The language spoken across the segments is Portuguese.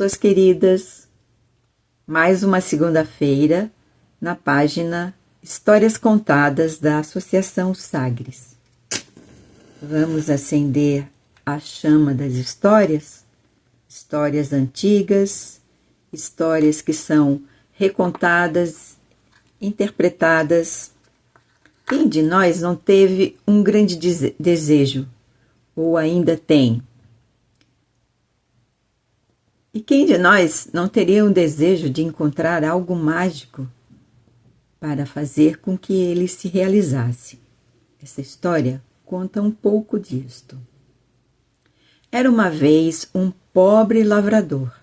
pessoas queridas, mais uma segunda-feira na página Histórias Contadas da Associação Sagres. Vamos acender a chama das histórias, histórias antigas, histórias que são recontadas, interpretadas. Quem de nós não teve um grande desejo, ou ainda tem? E quem de nós não teria um desejo de encontrar algo mágico para fazer com que ele se realizasse? Essa história conta um pouco disto. Era uma vez um pobre lavrador.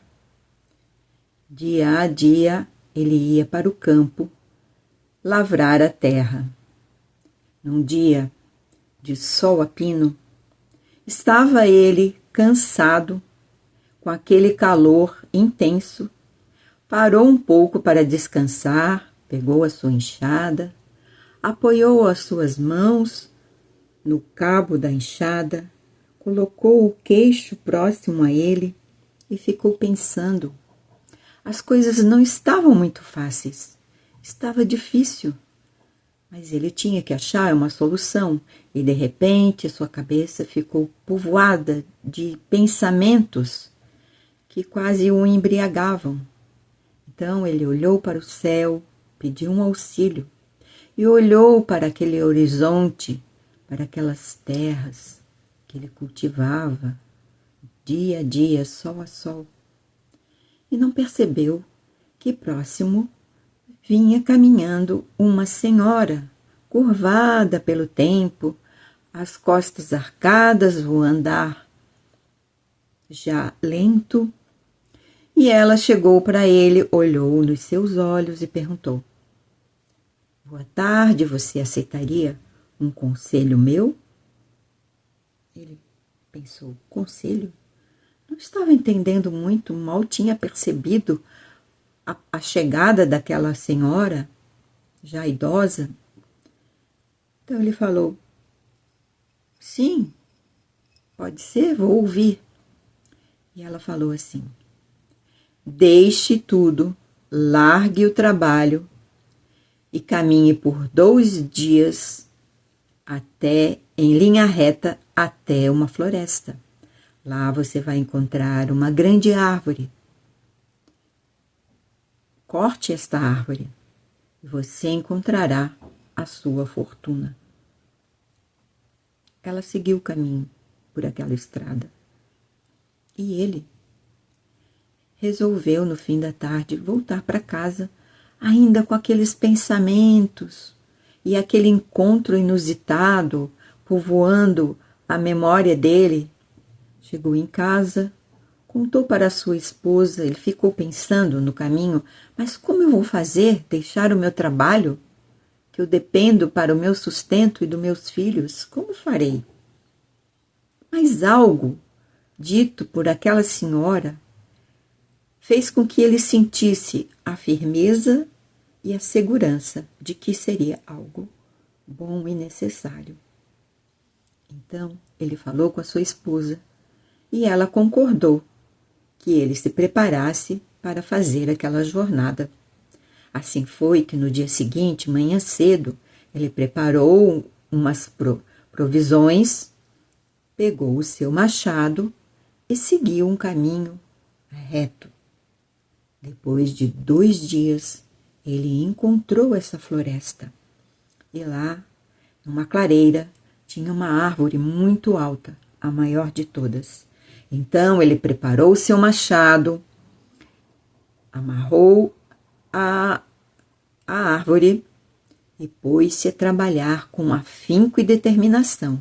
Dia a dia ele ia para o campo lavrar a terra. Num dia de sol a pino, estava ele cansado, com aquele calor intenso, parou um pouco para descansar, pegou a sua enxada, apoiou as suas mãos no cabo da enxada, colocou o queixo próximo a ele e ficou pensando. As coisas não estavam muito fáceis, estava difícil, mas ele tinha que achar uma solução e, de repente, sua cabeça ficou povoada de pensamentos que quase o embriagavam. Então ele olhou para o céu, pediu um auxílio e olhou para aquele horizonte, para aquelas terras que ele cultivava dia a dia, sol a sol, e não percebeu que próximo vinha caminhando uma senhora, curvada pelo tempo, as costas arcadas, o andar já lento. E ela chegou para ele, olhou nos seus olhos e perguntou: "Boa tarde, você aceitaria um conselho meu?" Ele pensou: conselho? Não estava entendendo muito, mal tinha percebido a chegada daquela senhora, já idosa. Então ele falou: "Sim, pode ser, vou ouvir." E ela falou assim: "Deixe tudo, largue o trabalho e caminhe por 2 dias em linha reta até uma floresta. Lá você vai encontrar uma grande árvore. Corte esta árvore e você encontrará a sua fortuna." Ela seguiu o caminho por aquela estrada e ele resolveu, no fim da tarde, voltar para casa, ainda com aqueles pensamentos e aquele encontro inusitado povoando a memória dele. Chegou em casa, contou para a sua esposa, ele ficou pensando no caminho: mas como eu vou fazer? Deixar o meu trabalho, que eu dependo para o meu sustento e dos meus filhos? Como farei? Mas algo dito por aquela senhora fez com que ele sentisse a firmeza e a segurança de que seria algo bom e necessário. Então, ele falou com a sua esposa e ela concordou que ele se preparasse para fazer aquela jornada. Assim foi que no dia seguinte, manhã cedo, ele preparou umas provisões, pegou o seu machado e seguiu um caminho reto. Depois de 2 dias, ele encontrou essa floresta. E lá, numa clareira, tinha uma árvore muito alta, a maior de todas. Então ele preparou o seu machado, amarrou a árvore e pôs-se a trabalhar com afinco e determinação.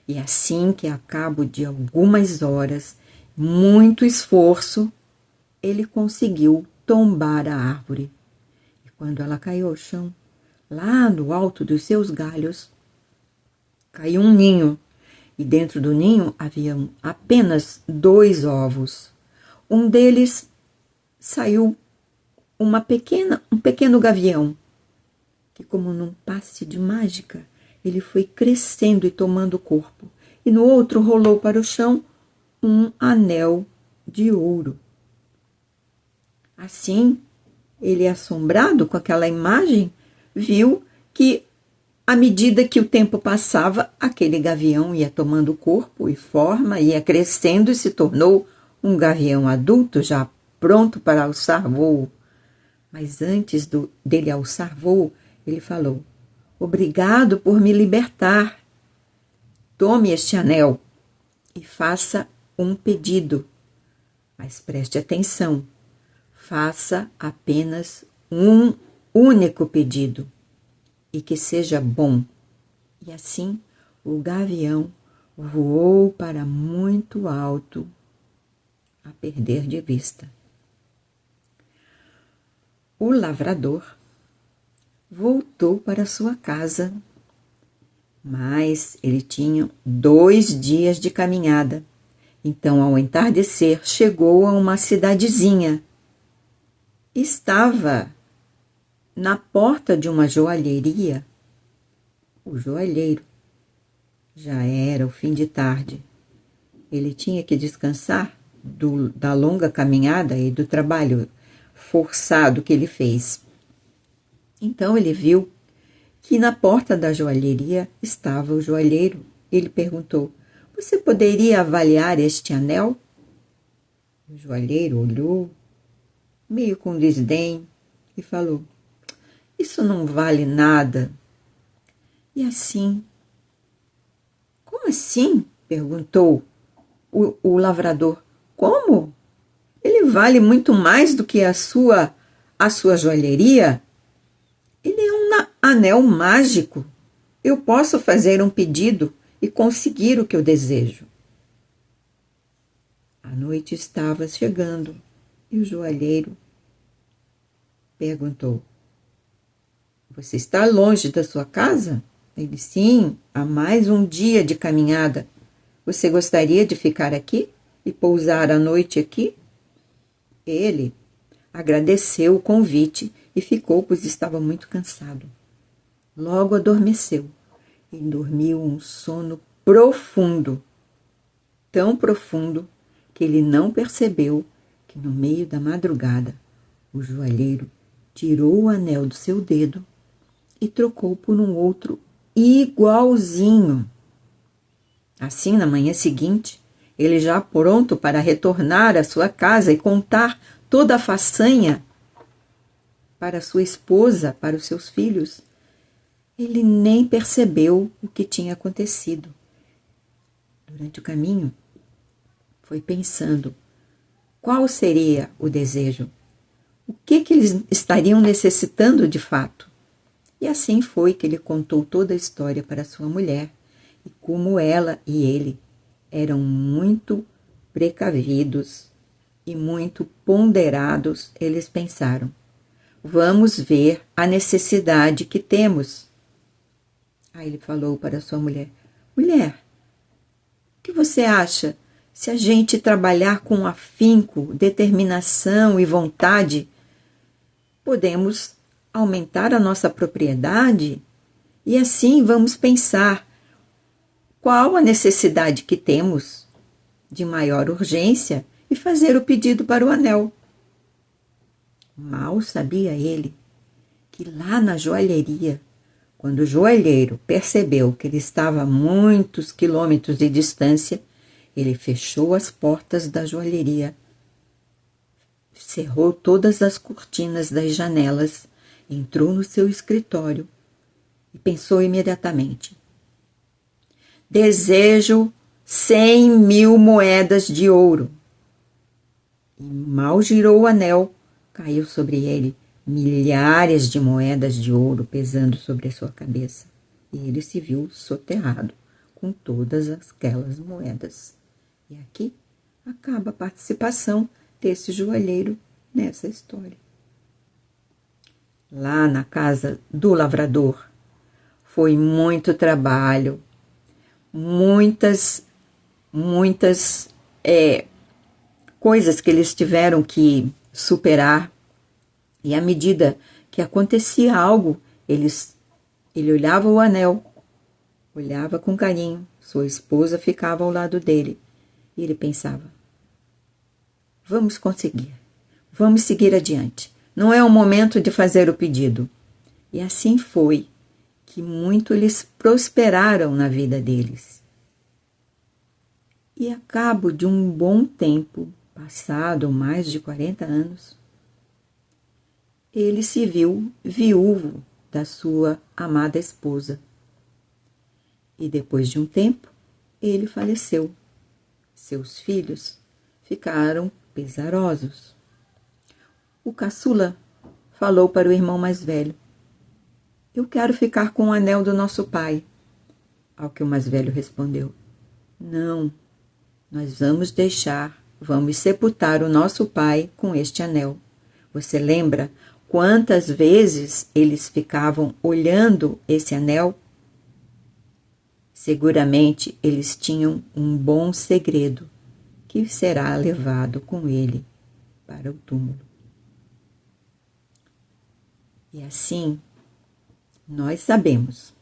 E assim que, a cabo de algumas horas, muito esforço, ele conseguiu tombar a árvore. E quando ela caiu ao chão, lá no alto dos seus galhos, caiu um ninho. E dentro do ninho haviam apenas 2 ovos. Um deles saiu um pequeno gavião, que, como num passe de mágica, ele foi crescendo e tomando corpo. E no outro rolou para o chão um anel de ouro. Assim, ele, assombrado com aquela imagem, viu que, à medida que o tempo passava, aquele gavião ia tomando corpo e forma, ia crescendo e se tornou um gavião adulto, já pronto para alçar voo. Mas antes dele alçar voo, ele falou: obrigado por me libertar. Tome este anel e faça um pedido. Mas preste atenção, faça apenas um único pedido e que seja bom. E assim o gavião voou para muito alto, a perder de vista. O lavrador voltou para sua casa, mas ele tinha 2 dias de caminhada. Então, ao entardecer, chegou a uma cidadezinha. Estava na porta de uma joalheria o joalheiro. Já era o fim de tarde. Ele tinha que descansar da longa caminhada e do trabalho forçado que ele fez. Então ele viu que na porta da joalheria estava o joalheiro. Ele perguntou: você poderia avaliar este anel? O joalheiro olhou, meio com desdém, e falou: isso não vale nada. E assim... Como assim? Perguntou o lavrador. Como? Ele vale muito mais do que a sua joalheria? Ele é um anel mágico. Eu posso fazer um pedido e conseguir o que eu desejo. A noite estava chegando e o joalheiro perguntou: você está longe da sua casa? Ele: sim, há mais um dia de caminhada. Você gostaria de ficar aqui e pousar a noite aqui? Ele agradeceu o convite e ficou, pois estava muito cansado. Logo adormeceu e dormiu um sono profundo, tão profundo que ele não percebeu que no meio da madrugada o joalheiro tirou o anel do seu dedo e trocou por um outro igualzinho. Assim, na manhã seguinte, ele, já pronto para retornar à sua casa e contar toda a façanha para sua esposa, para os seus filhos, ele nem percebeu o que tinha acontecido. Durante o caminho, foi pensando qual seria o desejo, o que eles estariam necessitando de fato. E assim foi que ele contou toda a história para sua mulher, e como ela e ele eram muito precavidos e muito ponderados, eles pensaram: vamos ver a necessidade que temos. Aí ele falou para sua mulher: mulher, o que você acha se a gente trabalhar com afinco, determinação e vontade, podemos aumentar a nossa propriedade e assim vamos pensar qual a necessidade que temos de maior urgência e fazer o pedido para o anel. Mal sabia ele que lá na joalheria, quando o joalheiro percebeu que ele estava a muitos quilômetros de distância, ele fechou as portas da joalheria, cerrou todas as cortinas das janelas, entrou no seu escritório e pensou imediatamente: desejo 100.000 moedas de ouro. E mal girou o anel, caiu sobre ele milhares de moedas de ouro pesando sobre a sua cabeça. E ele se viu soterrado com todas aquelas moedas. E aqui acaba a participação desse joalheiro nessa história. Lá na casa do lavrador foi muito trabalho, muitas coisas que eles tiveram que superar. E à medida que acontecia algo, ele olhava o anel, olhava com carinho, sua esposa ficava ao lado dele. E ele pensava: vamos conseguir, Vamos seguir adiante. Não é o momento de fazer o pedido. E assim foi que muito lhes prosperaram na vida deles. E a cabo de um bom tempo, passado mais de 40 anos, ele se viu viúvo da sua amada esposa. E depois de um tempo, ele faleceu. Seus filhos ficaram pesarosos. O caçula falou para o irmão mais velho: eu quero ficar com o anel do nosso pai. Ao que o mais velho respondeu: não, nós vamos sepultar o nosso pai com este anel. Você lembra quantas vezes eles ficavam olhando esse anel? Seguramente eles tinham um bom segredo que será levado com ele para o túmulo. E assim, nós sabemos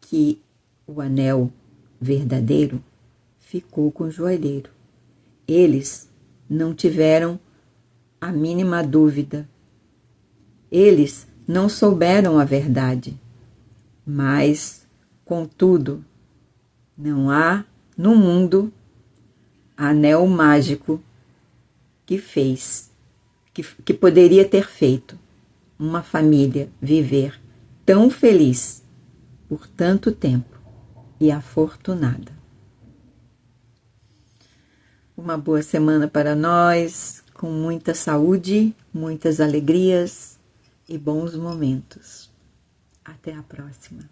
que o anel verdadeiro ficou com o joalheiro. Eles não tiveram a mínima dúvida. Eles não souberam a verdade. Mas, contudo, não há no mundo anel mágico que poderia ter feito uma família viver tão feliz por tanto tempo e afortunada. Uma boa semana para nós, com muita saúde, muitas alegrias e bons momentos. Até a próxima.